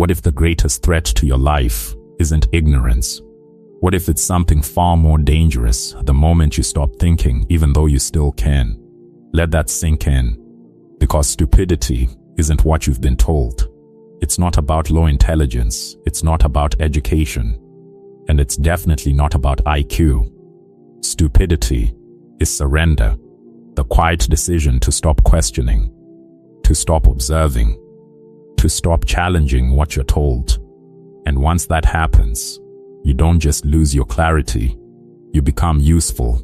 What if the greatest threat to your life isn't ignorance? What if it's something far more dangerous the moment you stop thinking, even though you still can? Let that sink in, because stupidity isn't what you've been told. It's not about low intelligence, it's not about education, and it's definitely not about IQ. Stupidity is surrender, the quiet decision to stop questioning, to stop observing, to stop challenging what you're told. And once that happens, you don't just lose your clarity, you become useful.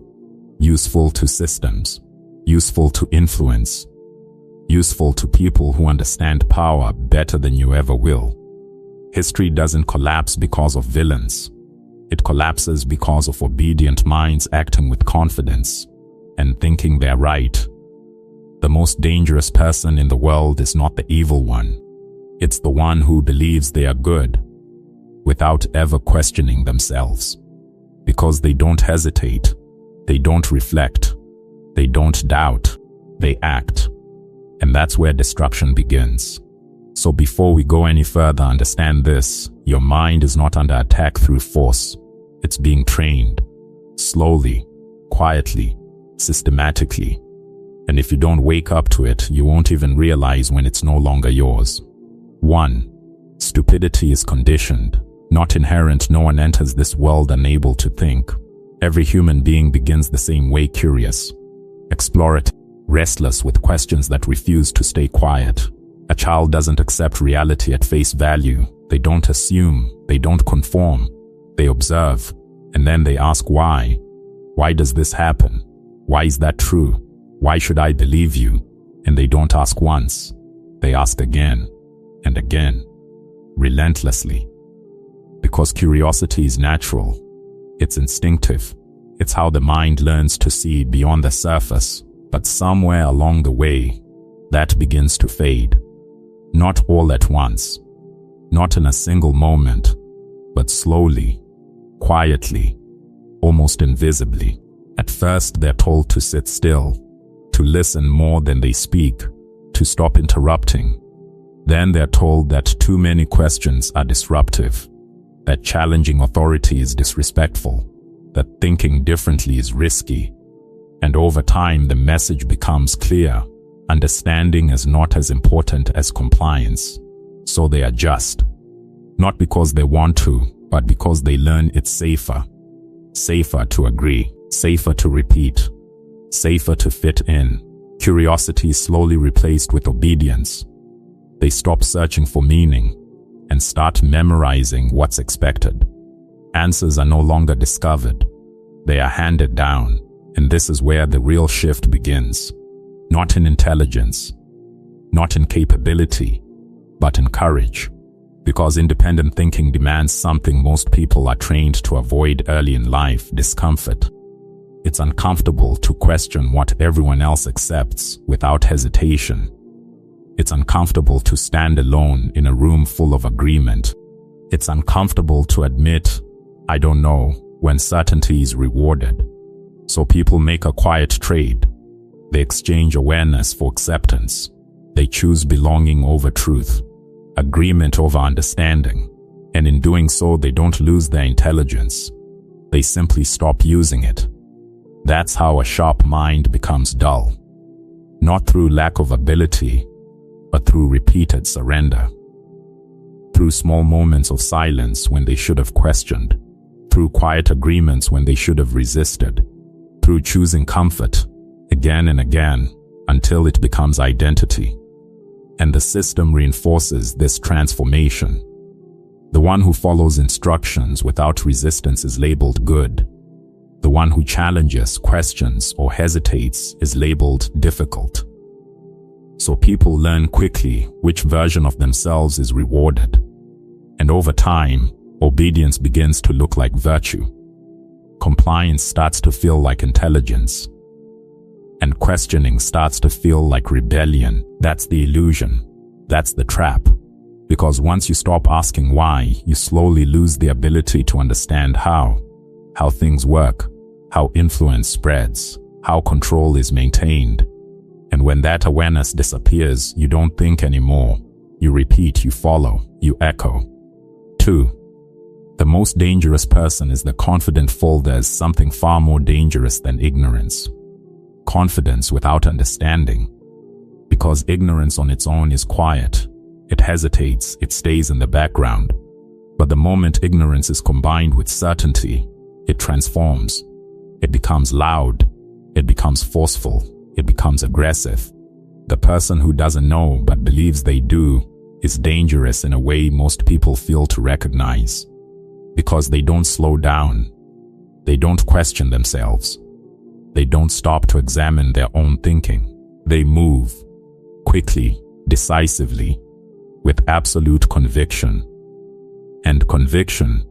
Useful to systems, useful to influence, useful to people who understand power better than you ever will. History doesn't collapse because of villains. It collapses because of obedient minds acting with confidence and thinking they're right. The most dangerous person in the world is not the evil one. It's the one who believes they are good without ever questioning themselves. Because they don't hesitate, they don't reflect, they don't doubt, they act. And that's where destruction begins. So before we go any further, understand this: your mind is not under attack through force. It's being trained, slowly, quietly, systematically. And if you don't wake up to it, you won't even realize when it's no longer yours. 1. Stupidity is conditioned, not inherent. No one enters this world unable to think. Every human being begins the same way: curious, explorative, restless with questions that refuse to stay quiet. A child doesn't accept reality at face value. They don't assume, they don't conform. They observe, and then they ask why. Why does this happen? Why is that true? Why should I believe you? And they don't ask once. They ask again and again, relentlessly. Because curiosity is natural. It's instinctive. It's how the mind learns to see beyond the surface. But somewhere along the way, that begins to fade. Not all at once, not in a single moment, but slowly, quietly, almost invisibly. At first, they're told to sit still, to listen more than they speak, to stop interrupting. Then they're told that too many questions are disruptive, that challenging authority is disrespectful, that thinking differently is risky. And over time, the message becomes clear: understanding is not as important as compliance. So they adjust, not because they want to, but because they learn it's safer. Safer to agree, safer to repeat, safer to fit in. Curiosity is slowly replaced with obedience. They stop searching for meaning and start memorizing what's expected. Answers are no longer discovered, they are handed down. And this is where the real shift begins. Not in intelligence, not in capability, but in courage. Because independent thinking demands something most people are trained to avoid early in life: discomfort. It's uncomfortable to question what everyone else accepts without hesitation. It's uncomfortable to stand alone in a room full of agreement. It's uncomfortable to admit, I don't know, when certainty is rewarded. So people make a quiet trade. They exchange awareness for acceptance. They choose belonging over truth, agreement over understanding. And in doing so, they don't lose their intelligence. They simply stop using it. That's how a sharp mind becomes dull. Not through lack of ability, but through repeated surrender. Through small moments of silence when they should have questioned. Through quiet agreements when they should have resisted. Through choosing comfort again and again until it becomes identity. And the system reinforces this transformation. The one who follows instructions without resistance is labeled good. The one who challenges, questions, or hesitates is labeled difficult. So people learn quickly which version of themselves is rewarded. And over time, obedience begins to look like virtue. Compliance starts to feel like intelligence. And questioning starts to feel like rebellion. That's the illusion. That's the trap. Because once you stop asking why, you slowly lose the ability to understand how things work, how influence spreads, how control is maintained. And when that awareness disappears, you don't think anymore. You repeat, you follow, you echo. 2. The most dangerous person is the confident fool. There's something far more dangerous than ignorance. Confidence without understanding. Because ignorance on its own is quiet. It hesitates, it stays in the background. But the moment ignorance is combined with certainty, it transforms. It becomes loud. It becomes forceful. It becomes aggressive. The person who doesn't know but believes they do is dangerous in a way most people fail to recognize. Because they don't slow down. They don't question themselves. They don't stop to examine their own thinking. They move quickly, decisively, with absolute conviction. And conviction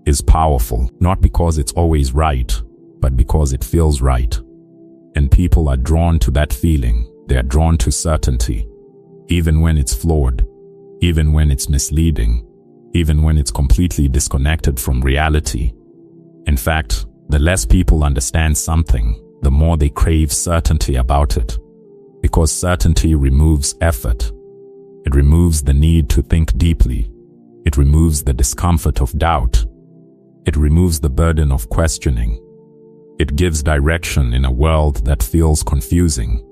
is powerful, not because it's always right, but because it feels right. And people are drawn to that feeling. They are drawn to certainty, even when it's flawed, even when it's misleading, even when it's completely disconnected from reality. In fact, the less people understand something, the more they crave certainty about it. Because certainty removes effort. It removes the need to think deeply. It removes the discomfort of doubt. It removes the burden of questioning. It gives direction in a world that feels confusing.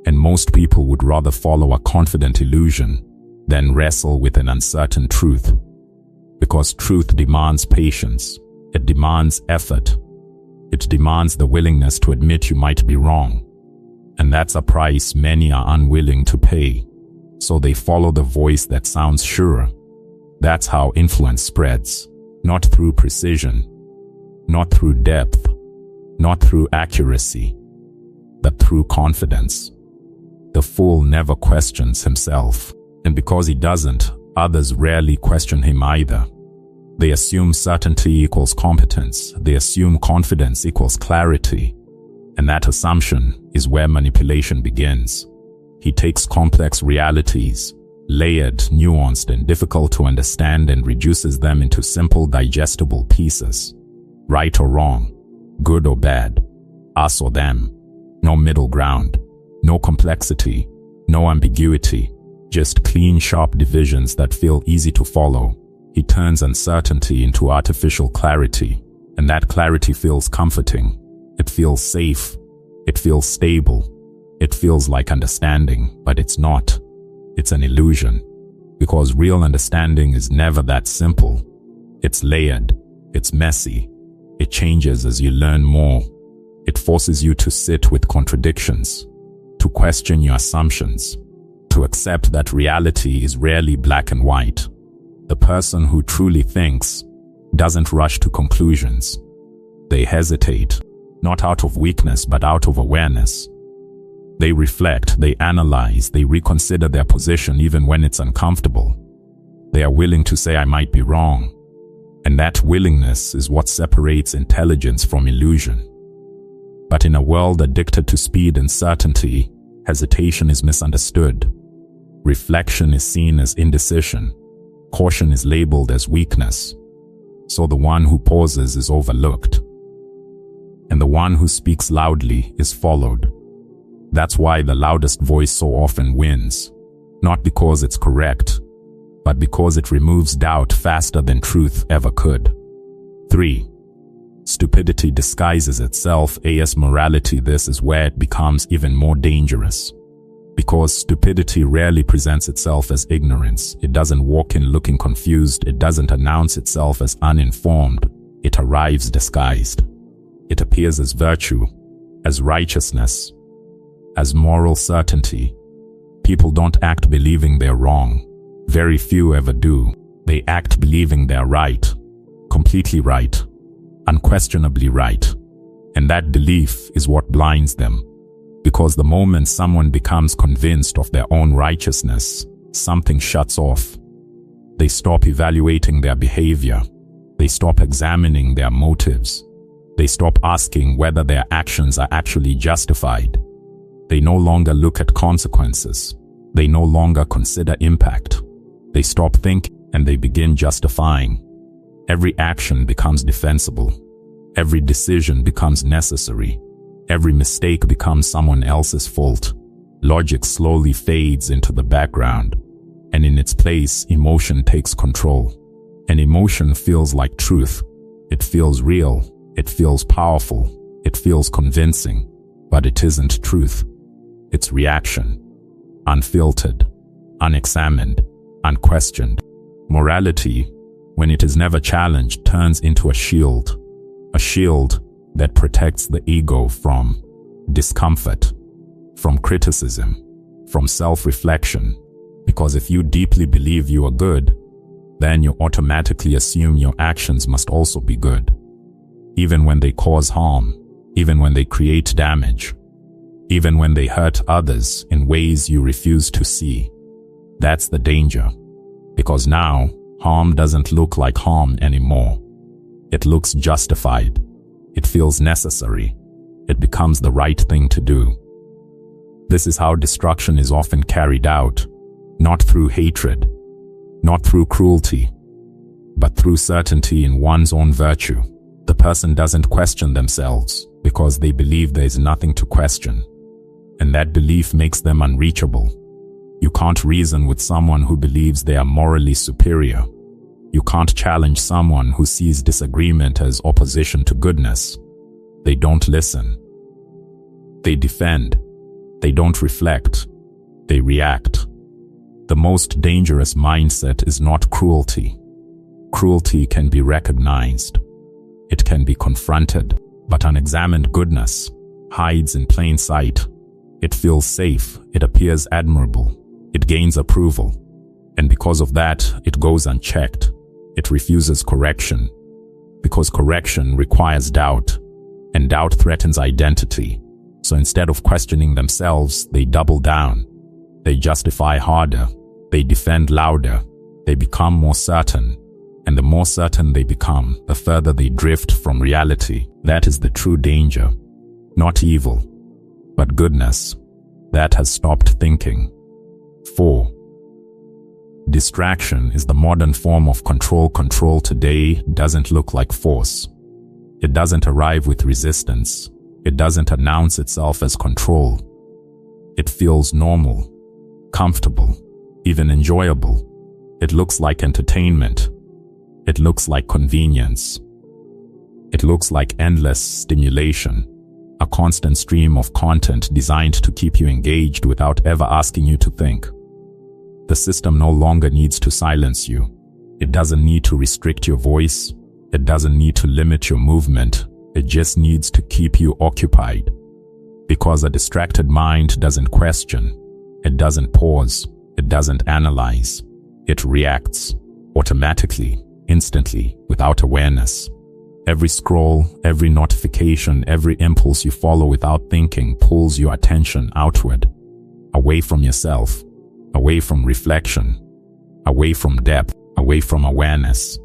And most people would rather follow a confident illusion than wrestle with an uncertain truth. Because truth demands patience. It demands effort. It demands the willingness to admit you might be wrong. And that's a price many are unwilling to pay. So they follow the voice that sounds sure. That's how influence spreads. Not through precision. Not through depth. Not through accuracy. But through confidence. The fool never questions himself. And because he doesn't, others rarely question him either. They assume certainty equals competence. They assume confidence equals clarity. And that assumption is where manipulation begins. He takes complex realities, layered, nuanced, and difficult to understand, and reduces them into simple, digestible pieces. Right or wrong, good or bad, us or them. No middle ground, no complexity, no ambiguity, just clean, sharp divisions that feel easy to follow. He turns uncertainty into artificial clarity, and that clarity feels comforting. It feels safe. It feels stable. It feels like understanding, but it's not. It's an illusion. Because real understanding is never that simple. It's layered. It's messy. It changes as you learn more. It forces you to sit with contradictions, to question your assumptions, to accept that reality is rarely black and white. The person who truly thinks doesn't rush to conclusions. They hesitate, not out of weakness but out of awareness. They reflect, they analyze, they reconsider their position even when it's uncomfortable. They are willing to say, I might be wrong. And that willingness is what separates intelligence from illusion. But in a world addicted to speed and certainty, hesitation is misunderstood. Reflection is seen as indecision. Caution is labeled as weakness. So the one who pauses is overlooked. And the one who speaks loudly is followed. That's why the loudest voice so often wins. Not because it's correct, but because it removes doubt faster than truth ever could. 3. Stupidity disguises itself as morality. This is where it becomes even more dangerous. Because stupidity rarely presents itself as ignorance. It doesn't walk in looking confused. It doesn't announce itself as uninformed. It arrives disguised. It appears as virtue, as righteousness, as moral certainty. People don't act believing they're wrong. Very few ever do. They act believing they're right. Completely right. Unquestionably right. And that belief is what blinds them. Because the moment someone becomes convinced of their own righteousness, something shuts off. They stop evaluating their behavior. They stop examining their motives. They stop asking whether their actions are actually justified. They no longer look at consequences. They no longer consider impact. They stop thinking and they begin justifying. Every action becomes defensible. Every decision becomes necessary. Every mistake becomes someone else's fault. Logic slowly fades into the background. And in its place, emotion takes control. And emotion feels like truth. It feels real. It feels powerful. It feels convincing. But it isn't truth. It's reaction. Unfiltered, unexamined, unquestioned. Morality, when it is never challenged, turns into a shield that protects the ego from discomfort, from criticism, from self-reflection. Because if you deeply believe you are good, then you automatically assume your actions must also be good. Even when they cause harm, even when they create damage, even when they hurt others in ways you refuse to see. That's the danger. Because now, harm doesn't look like harm anymore. It looks justified. It feels necessary. It becomes the right thing to do. This is how destruction is often carried out, not through hatred, not through cruelty, but through certainty in one's own virtue. The person doesn't question themselves because they believe there is nothing to question. And that belief makes them unreachable. You can't reason with someone who believes they are morally superior. You can't challenge someone who sees disagreement as opposition to goodness. They don't listen. They defend. They don't reflect. They react. The most dangerous mindset is not cruelty. Cruelty can be recognized. It can be confronted. But unexamined goodness hides in plain sight. It feels safe. It appears admirable. It gains approval. And because of that, it goes unchecked. It refuses correction. Because correction requires doubt. And doubt threatens identity. So instead of questioning themselves, they double down. They justify harder. They defend louder. They become more certain. And the more certain they become, the further they drift from reality. That is the true danger. Not evil, but goodness that has stopped thinking. 4. Distraction is the modern form of control. Control today doesn't look like force. It doesn't arrive with resistance. It doesn't announce itself as control. It feels normal, comfortable, even enjoyable. It looks like entertainment. It looks like convenience. It looks like endless stimulation, a constant stream of content designed to keep you engaged without ever asking you to think. The system no longer needs to silence you. It doesn't need to restrict your voice. It doesn't need to limit your movement. It just needs to keep you occupied. Because a distracted mind doesn't question. It doesn't pause. It doesn't analyze. It reacts automatically, instantly, without awareness. Every scroll, every notification, every impulse you follow without thinking pulls your attention outward, away from yourself, away from reflection, away from depth, away from awareness.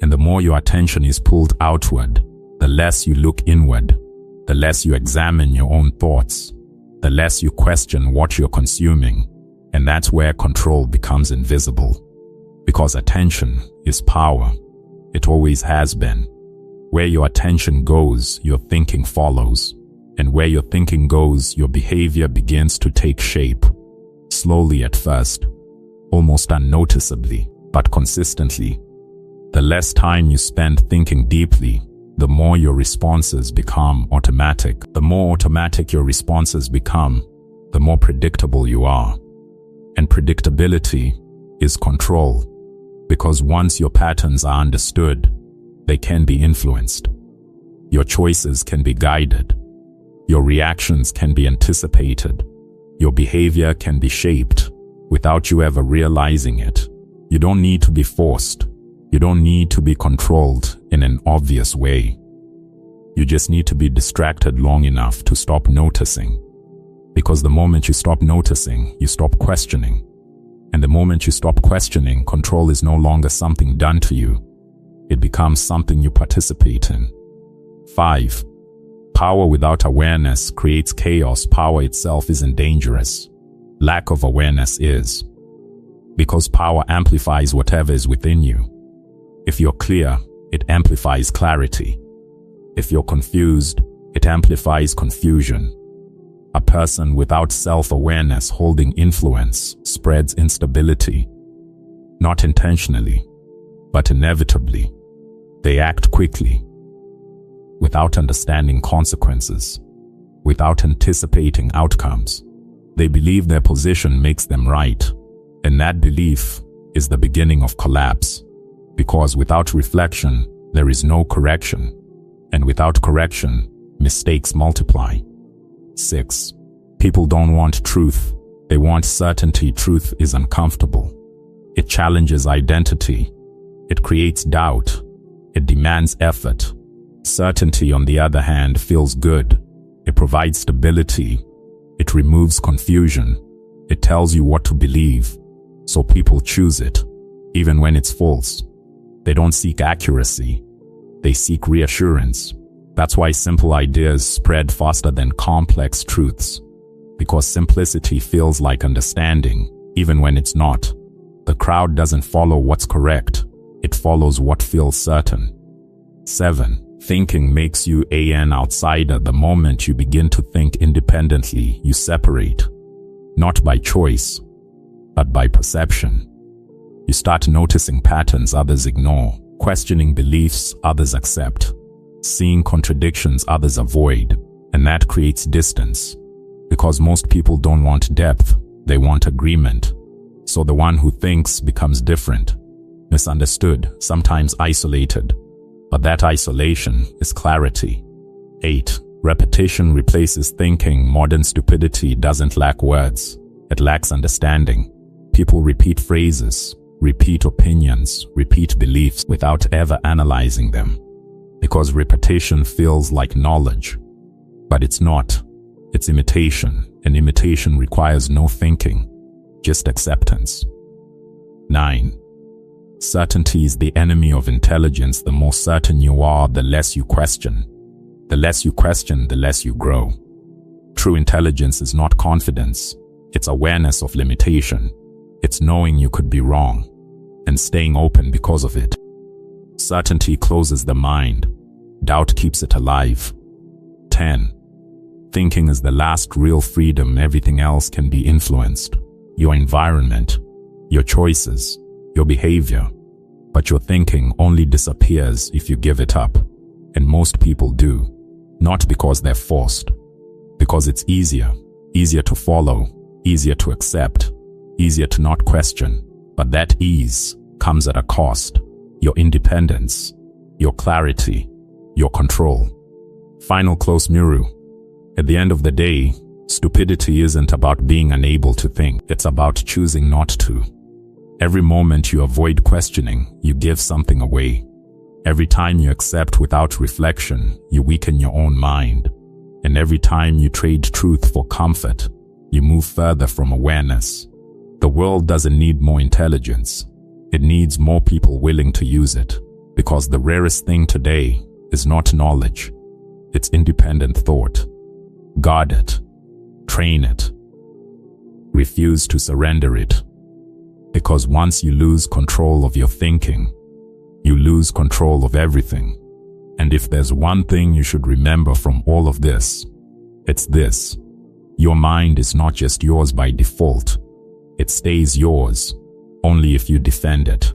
And the more your attention is pulled outward, the less you look inward, the less you examine your own thoughts, the less you question what you're consuming. And that's where control becomes invisible. Because attention is power. It always has been. Where your attention goes, your thinking follows. And where your thinking goes, your behavior begins to take shape. Slowly at first, almost unnoticeably, but consistently. The less time you spend thinking deeply, the more your responses become automatic. The more automatic your responses become, the more predictable you are. And predictability is control. Because once your patterns are understood, they can be influenced. Your choices can be guided. Your reactions can be anticipated. Your behavior can be shaped without you ever realizing it. You don't need to be forced. You don't need to be controlled in an obvious way. You just need to be distracted long enough to stop noticing. Because the moment you stop noticing, you stop questioning. And the moment you stop questioning, control is no longer something done to you. It becomes something you participate in. 5. Power without awareness creates chaos. Power itself isn't dangerous. Lack of awareness is. Because power amplifies whatever is within you. If you're clear, it amplifies clarity. If you're confused, it amplifies confusion. A person without self-awareness holding influence spreads instability, not intentionally, but inevitably. They act quickly, without understanding consequences, without anticipating outcomes. They believe their position makes them right, and that belief is the beginning of collapse, because without reflection, there is no correction, and without correction, mistakes multiply. 6. People don't want truth. They want certainty. Truth is uncomfortable. It challenges identity. It creates doubt. It demands effort. Certainty, on the other hand, feels good. It provides stability. It removes confusion. It tells you what to believe. So people choose it, even when it's false. They don't seek accuracy. They seek reassurance. That's why simple ideas spread faster than complex truths. Because simplicity feels like understanding, even when it's not. The crowd doesn't follow what's correct. It follows what feels certain. 7. Thinking makes you an outsider. The moment you begin to think independently, you separate. Not by choice, but by perception. You start noticing patterns others ignore, questioning beliefs others accept, seeing contradictions others avoid, and that creates distance. Because most people don't want depth, they want agreement. So the one who thinks becomes different, misunderstood, sometimes isolated. But that isolation is clarity. 8. Repetition replaces thinking. Modern stupidity doesn't lack words. It lacks understanding. People repeat phrases, repeat opinions, repeat beliefs without ever analyzing them. Because repetition feels like knowledge. But it's not. It's imitation, and imitation requires no thinking, just acceptance. 9. Certainty is the enemy of intelligence. The more certain you are, the less you question. The less you question, the less you grow. True intelligence is not confidence. It's awareness of limitation. It's knowing you could be wrong, and staying open because of it. Certainty closes the mind. Doubt keeps it alive. 10. Thinking is the last real freedom. Everything else can be influenced. Your environment, your choices, your behavior. But your thinking only disappears if you give it up. And most people do. Not because they're forced. Because it's easier. Easier to follow. Easier to accept. Easier to not question. But that ease comes at a cost. Your independence. Your clarity. Your control. Final close mirror. At the end of the day, stupidity isn't about being unable to think. It's about choosing not to. Every moment you avoid questioning, you give something away. Every time you accept without reflection, you weaken your own mind. And every time you trade truth for comfort, you move further from awareness. The world doesn't need more intelligence. It needs more people willing to use it. Because the rarest thing today is not knowledge. It's independent thought. Guard it. Train it. Refuse to surrender it. Because once you lose control of your thinking, you lose control of everything. And if there's one thing you should remember from all of this, it's this. Your mind is not just yours by default. It stays yours only if you defend it.